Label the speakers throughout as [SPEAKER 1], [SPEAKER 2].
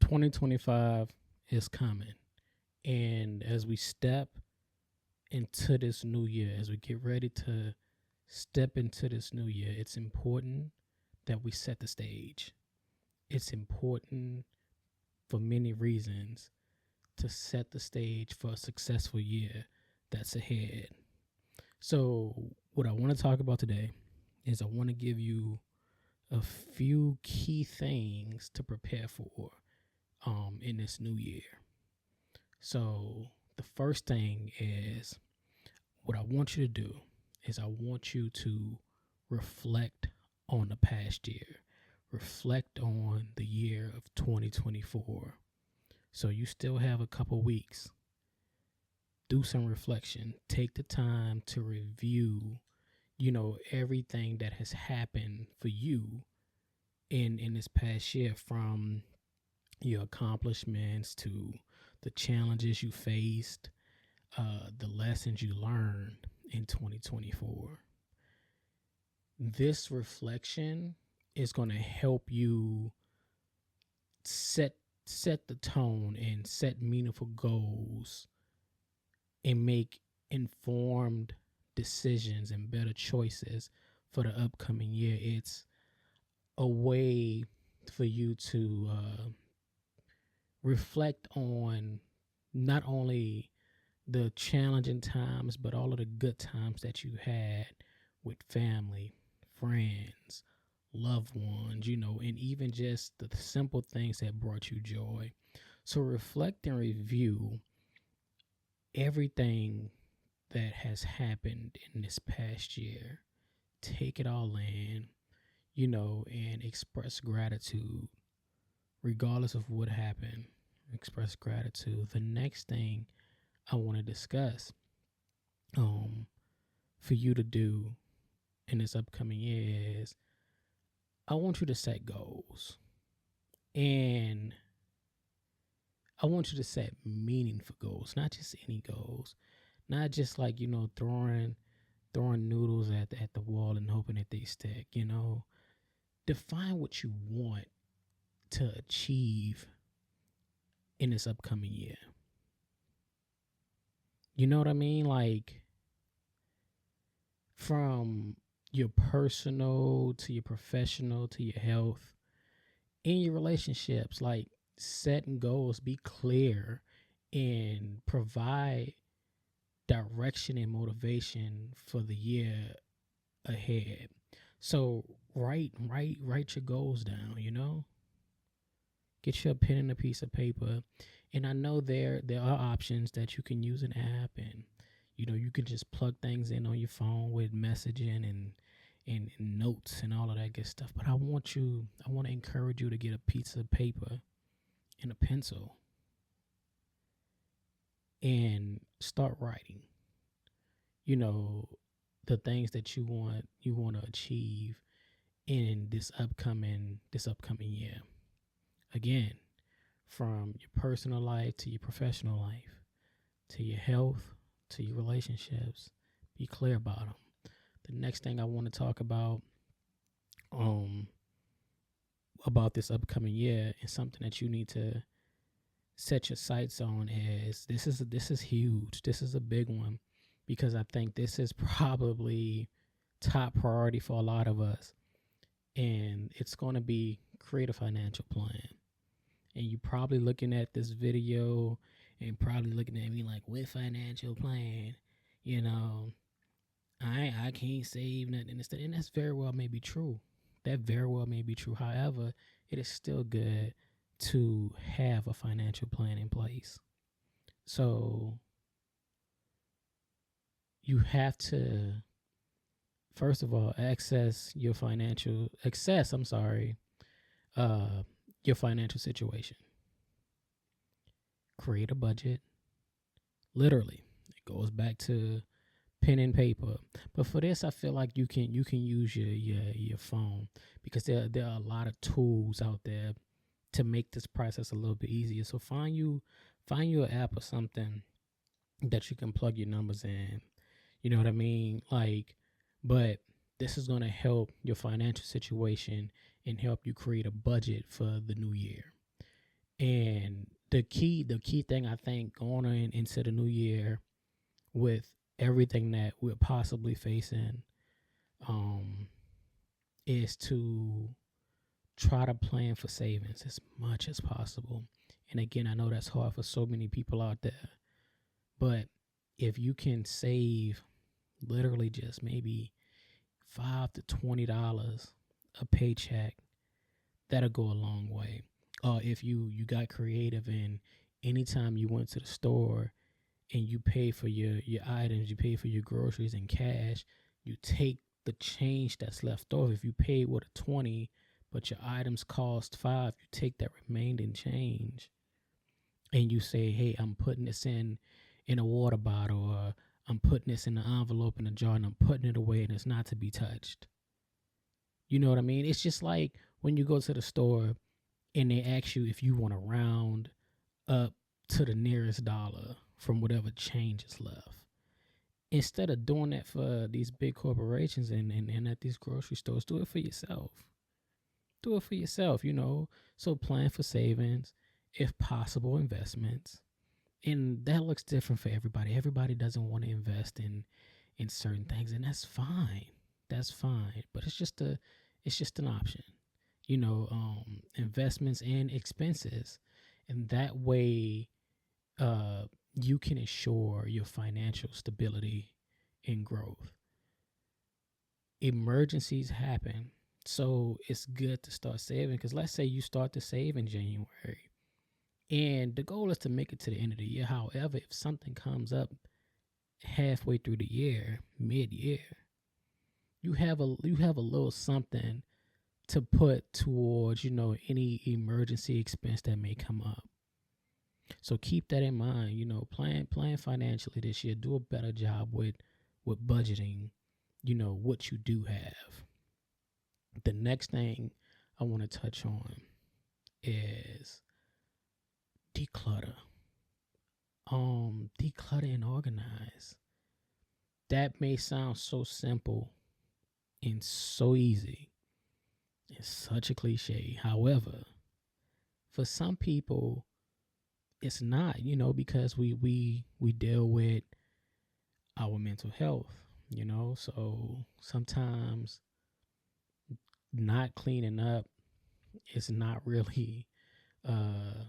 [SPEAKER 1] 2025 is coming. And as we step into this new year, as we get ready to step into this new year, it's important that we set the stage. It's important for many reasons to set the stage for a successful year that's ahead. So, what I want to talk about today is I want to give you a few key things to prepare for in this new year. So, the first thing is what I want you to do is I want you to reflect on the past year, reflect on the year of 2024. So, you still have a couple weeks. Do some reflection. Take the time to review, everything that has happened for you in this past year, from your accomplishments to the challenges you faced, the lessons you learned in 2024. This reflection is going to help you set the tone and set meaningful goals and make informed decisions and better choices for the upcoming year. It's a way for you to reflect on not only the challenging times, but all of the good times that you had with family, friends, loved ones, and even just the simple things that brought you joy. So reflect and review everything that has happened in this past year. Take it all in, and express gratitude regardless of what happened. Express gratitude. The next thing I want to discuss for you to do in this upcoming year is I want you to set goals. And I want you to set meaningful goals, not just any goals. Not just like, throwing noodles at the wall and hoping that they stick, Define what you want to achieve in this upcoming year. You know what I mean? Like, from your personal to your professional to your health, in your relationships, like setting goals, be clear and provide direction and motivation for the year ahead. So write your goals down, Get your pen and a piece of paper. And I know there are options that you can use an app, and you can just plug things in on your phone with messaging and notes and all of that good stuff. But I want to encourage you to get a piece of paper and a pencil and start writing. The things that you want to achieve in this upcoming year. Again, from your personal life to your professional life, to your health, to your relationships. Be clear about them. The next thing I want to talk about this upcoming year is something that you need to set your sights on. Is this is huge. This is a big one, because I think this is probably top priority for a lot of us. And it's going to be create a financial plan. And you're probably looking at this video and probably looking at me like, what financial plan? I can't save nothing. And that's very well may be true. That very well may be true. However, it is still good to have a financial plan in place. So you have to, first of all, assess your financial situation. Create a budget. Literally, it goes back to pen and paper. But for this, I feel like you can use your phone, because there are a lot of tools out there to make this process a little bit easier. So find you an app or something that you can plug your numbers in. You know what I mean? But this is going to help your financial situation and help you create a budget for the new year. And the key thing I think going into the new year with everything that we're possibly facing, um, is to try to plan for savings as much as possible. And again, I know that's hard for so many people out there, but if you can save literally just maybe $5 to $20 a paycheck, that'll go a long way. If you got creative and anytime you went to the store and you pay for your items, you pay for your groceries in cash, you take the change that's left over. If you paid with a 20, but your items cost 5, you take that remaining change and you say, "Hey, I'm putting this in a water bottle, or I'm putting this in an envelope in a jar, and I'm putting it away, and it's not to be touched." You know what I mean? It's just like when you go to the store and they ask you if you want to round up to the nearest dollar from whatever change is left. Instead of doing that for these big corporations and at these grocery stores, do it for yourself. Do it for yourself, you know. So plan for savings, if possible, investments. And that looks different for everybody. Everybody doesn't want to invest in certain things, and that's fine. That's fine. But it's just an option. Investments and expenses. And that way uh you can ensure your financial stability and growth. Emergencies happen. So it's good to start saving, because let's say you start to save in January and the goal is to make it to the end of the year. However, if something comes up halfway through the year, mid-year, you have a little something to put towards, any emergency expense that may come up. So keep that in mind. Plan financially this year. Do a better job with budgeting. What you do have. The next thing I want to touch on is declutter. Declutter and organize. That may sound so simple and so easy. It's such a cliche. However, for some people, it's not. Because we deal with our mental health. So sometimes not cleaning up is not really uh,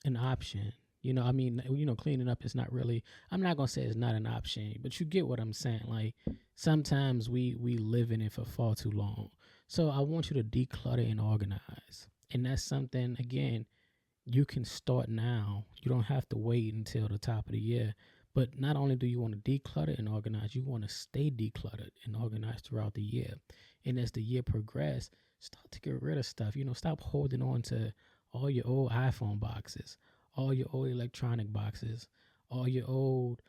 [SPEAKER 1] an option. Cleaning up is not really. I'm not gonna say it's not an option, but you get what I'm saying. Like sometimes we live in it for far too long. So I want you to declutter and organize, and that's something again you can start now. You don't have to wait until the top of the year. But not only do you want to declutter and organize, you want to stay decluttered and organized throughout the year. And as the year progresses, start to get rid of stuff. Stop holding on to all your old iPhone boxes, all your old electronic boxes, all your old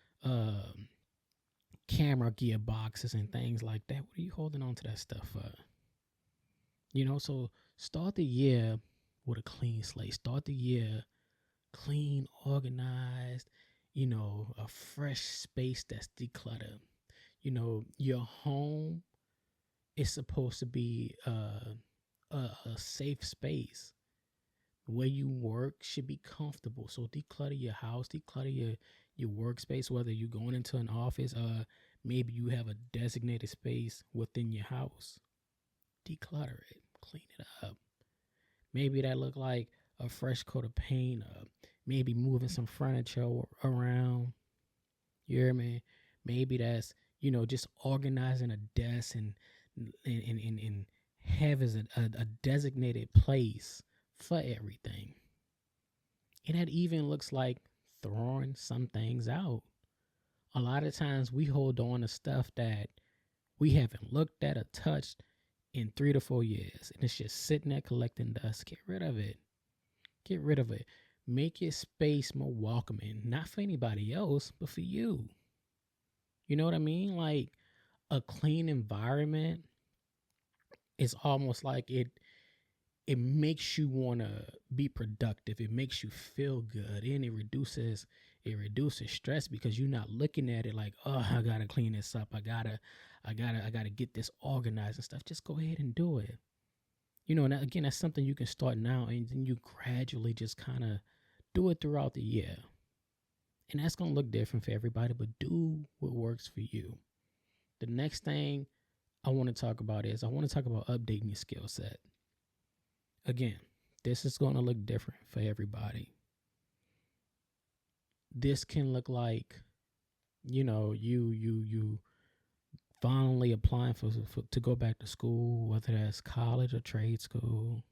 [SPEAKER 1] camera gear boxes and things like that. What are you holding on to that stuff for? So start the year with a clean slate. Start the year clean, organized, a fresh space that's decluttered. Your home is supposed to be a safe space. Where you work should be comfortable. So declutter your house, declutter your workspace, whether you're going into an office or maybe you have a designated space within your house. Declutter it, clean it up. Maybe that look like a fresh coat of paint, maybe moving some furniture around. You hear me? Maybe that's just organizing a desk and have as a designated place for everything. And that even looks like throwing some things out. A lot of times we hold on to stuff that we haven't looked at or touched in 3 to 4 years, and it's just sitting there collecting dust. Get rid of it. Get rid of it. Make your space more welcoming, not for anybody else, but for you. You know what I mean? Like a clean environment is almost like it makes you want to be productive. It makes you feel good, and it reduces stress because you're not looking at it like, oh, I gotta clean this up. I gotta get this organized and stuff. Just go ahead and do it. And again, that's something you can start now, and then you gradually just kind of do it throughout the year. And that's going to look different for everybody, but do what works for you. The next thing I want to talk about is I want to talk about updating your skill set. Again, this is going to look different for everybody. This can look like, you finally applying for to go back to school, whether that's college or trade school.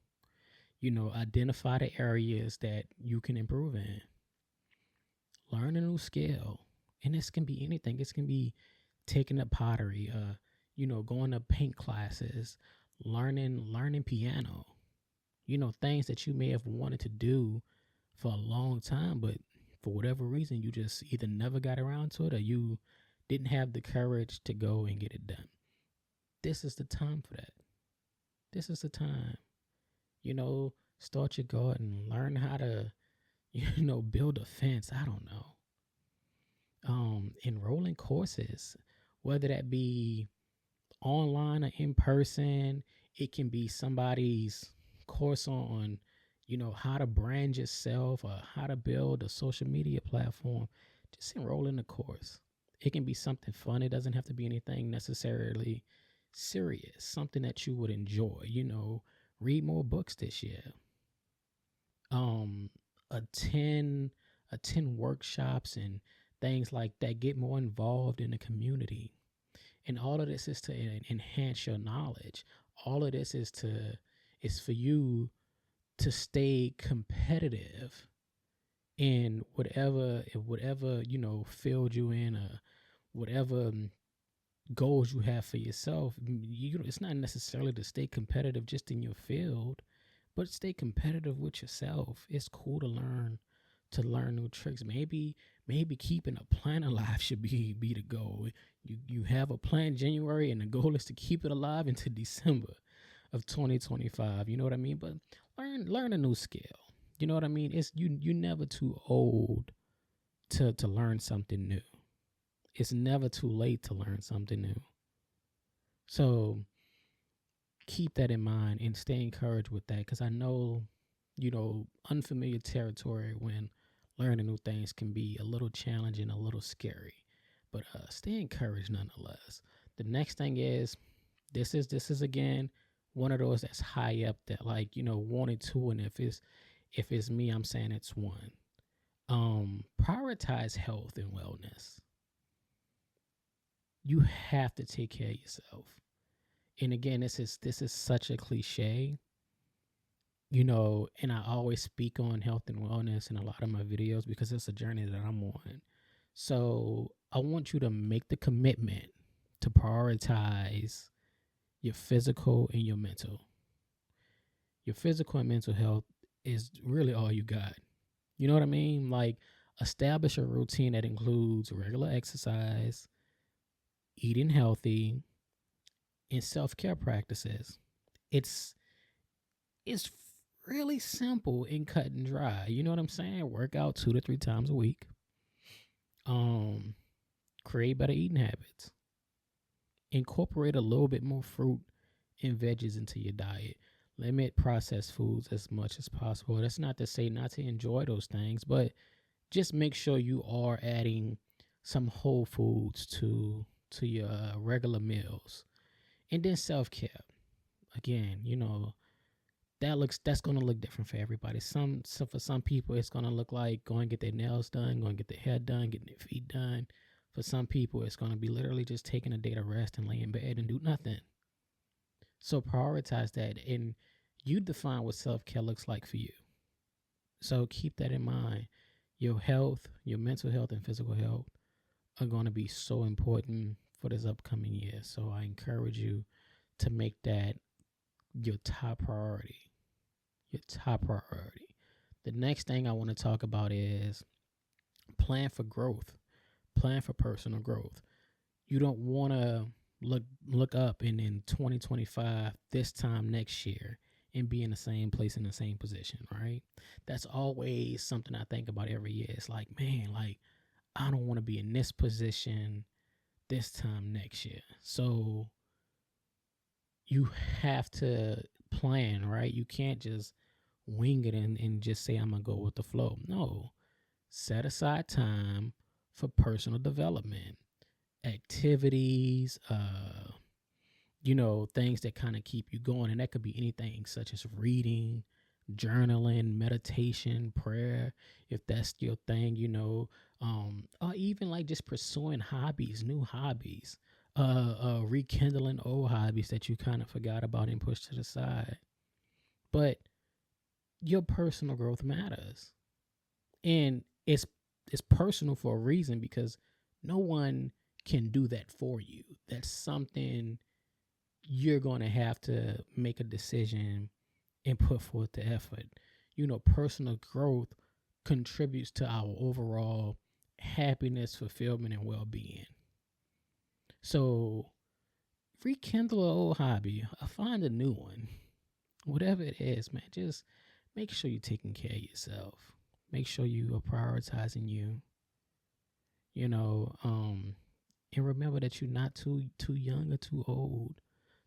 [SPEAKER 1] Identify the areas that you can improve in. Learn a new skill. And this can be anything. This can be taking up pottery, going to paint classes, learning piano. Things that you may have wanted to do for a long time, but for whatever reason, you just either never got around to it or you didn't have the courage to go and get it done. This is the time for that. This is the time. Start your garden, learn how to, build a fence. I don't know. Enroll in courses, whether that be online or in person. It can be somebody's course on, how to brand yourself or how to build a social media platform. Just enroll in the course. It can be something fun. It doesn't have to be anything necessarily serious, something that you would enjoy. Read more books this year. um attend workshops and things like that. Get more involved in the community. And all of this is to enhance your knowledge. All of this is for you to stay competitive in whatever field you in, or whatever goals you have for yourself. It's not necessarily to stay competitive just in your field, but stay competitive with yourself. It's cool to learn new tricks. Maybe keeping a plan alive should be the goal. You have a plan January, and the goal is to keep it alive into December of 2025. You know what I mean? But learn a new skill. You know what I mean? It's you never too old to learn something new. It's never too late to learn something new. So keep that in mind and stay encouraged with that, because I know, unfamiliar territory when learning new things can be a little challenging, a little scary. But stay encouraged nonetheless. The next thing is this is again one of those that's high up there, like 1 and 2, and if it's me, I'm saying it's 1. Prioritize health and wellness. You have to take care of yourself. And again, this is such a cliche, and I always speak on health and wellness in a lot of my videos because it's a journey that I'm on. So I want you to make the commitment to prioritize your physical and your mental. Your physical and mental health is really all you got. You know what I mean? Like, establish a routine that includes regular exercise, eating healthy, and self-care practices. It's really simple and cut and dry. You know what I'm saying? Work out 2 to 3 times a week. Create better eating habits. Incorporate a little bit more fruit and veggies into your diet. Limit processed foods as much as possible. That's not to say not to enjoy those things, but just make sure you are adding some whole foods to your regular meals. And then self-care. Again, that's going to look different for everybody. So for some people, it's going to look like going and get their nails done, going to get their hair done, getting their feet done. For some people, it's going to be literally just taking a day to rest and lay in bed and do nothing. So prioritize that, and you define what self-care looks like for you. So keep that in mind. Your health, your mental health and physical health are going to be so important for this upcoming year. So I encourage you to make that your top priority. Your top priority. The next thing I want to talk about is plan for growth. Plan for personal growth. You don't want to look up and in 2025, this time next year, and be in the same place in the same position, right? That's always something I think about every year. It's like, man, like, I don't want to be in this position this time next year. So you have to plan, right? You can't just wing it and just say, I'm going to go with the flow. No, set aside time for personal development, activities, things that kind of keep you going. And that could be anything such as reading, journaling, meditation, prayer, if that's your thing, or even like just pursuing hobbies, new hobbies, rekindling old hobbies that you kind of forgot about and pushed to the side. But your personal growth matters. And it's personal for a reason, because no one can do that for you. That's something you're going to have to make a decision and put forth the effort. Personal growth contributes to our overall happiness, fulfillment, and well-being. So rekindle an old hobby or find a new one. Whatever it is, man, just make sure you're taking care of yourself. Make sure you are prioritizing you. And remember that you're not too young or too old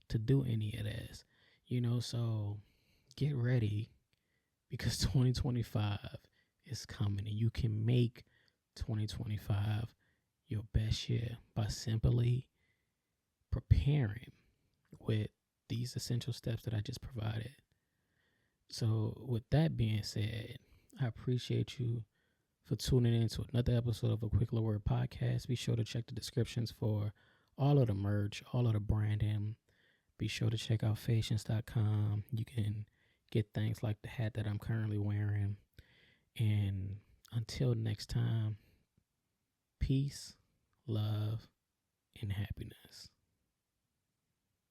[SPEAKER 1] to do any of this. So get ready, because 2025 is coming, and you can make 2025 your best year by simply preparing with these essential steps that I just provided. So with that being said, I appreciate you for tuning in to another episode of A Quick Little Word Podcast. Be sure to check the descriptions for all of the merch, all of the branding. Be sure to check out Facients.com. You can get things like the hat that I'm currently wearing. And until next time, peace, love, and happiness.